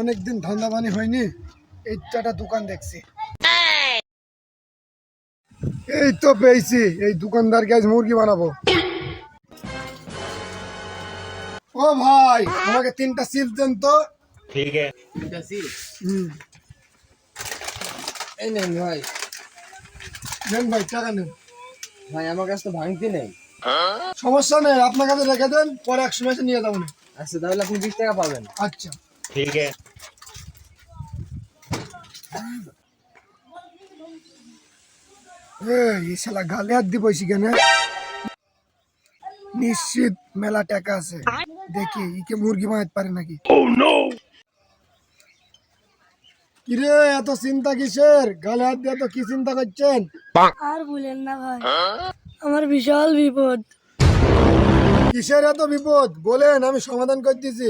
অনেকদিন ধান্দা বানি হয়নি, এই চাটা দোকান দেখছি। এই তো পেয়েছি, এই দোকানদারকে আজ মুরগি বানাবো। ও ভাই, আমাকে 3টা চিপস দেন তো। ठीक है। হুম, এই নেন ভাই। দেন ভাই, টাকা নেন। ভাই আমার কাছে তো ভাঙতি নেই। সমস্যা নেই, আপনার কাছে রেখে দেন, পরে এক সময় এসে নিয়ে যাবো না। আচ্ছা তাহলে আপনি 20 টাকা পাবেন। আচ্ছা। ठीक है। এই শালা গালে হাত দিয়ে বসি কেন? নিশ্চিত মেলা টাকা আছে, দেখি ইকে মুরগি বানাতে পারে নাকি। কিরে, এত চিন্তা কিসের? গালে হাত দিয়ে তো কি চিন্তা করছেন? আর বলেন না ভাই, আমার বিশাল বিপদ। কিসের এত বিপদ বলেন, আমি সমাধান করে দিয়েছি।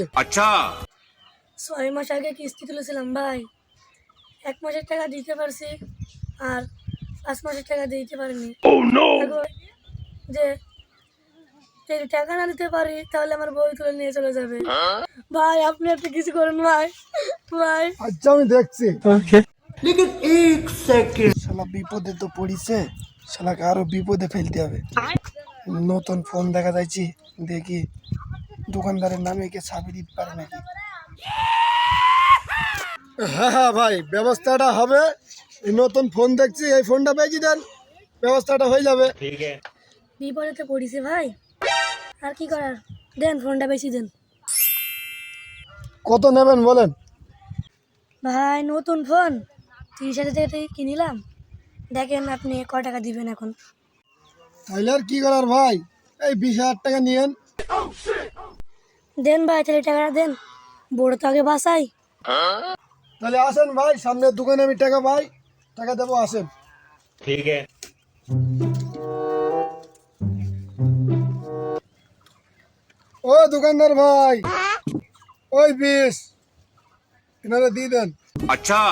6 মাস আগে কিস্তি তুলেছিলাম ভাই, 1 মাসের টাকা দিতে পারছি আর 5 মাসের টাকা দিতে পারিনি। এখন যে যদি টাকা না দিতে পারি তাহলে আমার বই তুলে নিয়ে চলে যাবে। ভাই আপনি একটা কিছু করুন ভাই। ভাই আচ্ছা আমি দেখছি। শালা বিপদে তো পড়িছে, শালাকে আরো বিপদে ফেলতে হবে। নতুন ফোন দেখা যাচ্ছে, দেখি দোকানদারের নামে কে ছাপি দিতে পারে নাকি। হ্যাঁ হ্যাঁ ভাই, ব্যবস্থাটা হবে। এই নতুন ফোন দেখছি, এই ফোনটা বেঁচে দেন, ব্যবস্থাটা হয়ে যাবে। ठीक है। বিপদে তো পড়িছে ভাই, আর কি করার, দেন ফোনটা বেশি দেন। কত নেবেন বলেন? ভাই নতুন ফোন 30,000 টাকা থেকে কিনিলাম, দেখেন আপনি ক টাকা দিবেন এখন। তাইলে আর কি করার ভাই, এই 20,000 টাকা নিয়েন। দেন ভাই, তাহলে টাকাটা দেন, বড় তো আগে বাসাই। তাহলে আসেন ভাই, সামনের দোকানে আমি টাকা পাই, টাকা দেবো, আসেন। ठीक है। ও দোকানদার ভাই, ওই 20 এনারা দিয়ে দেন। अच्छा।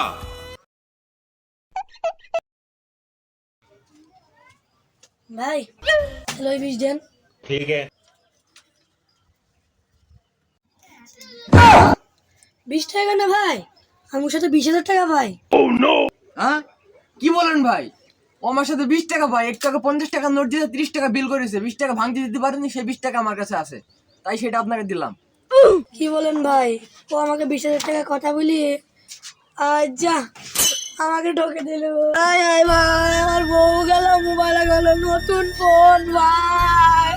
ভাই তাহলে ওই 20 দেন। ठीक है। 20 টাকা না ভাই, আমার সাথে 20,000 টাকা ভাই। হ্যাঁ কি বলেন ভাই? ও আমার সাথে 20 টাকা ভাই, এক টাকা 50 টাকা নোট দিয়ে 30 টাকা বিল করেছে। 20 টাকা ভাঙতে দিতে পারেনি, সেই 20 টাকা আমার কাছে আছে, তাই সেটা আপনাকে দিলাম। কি বলেন ভাই, ও আমাকে 20,000 টাকা কথা বলি আজ যা আমাকে ঢোকে দিল। ভাই ভাই, আমার বউ গেল, মোবাইল গেল, নতুন ফোন ভাই।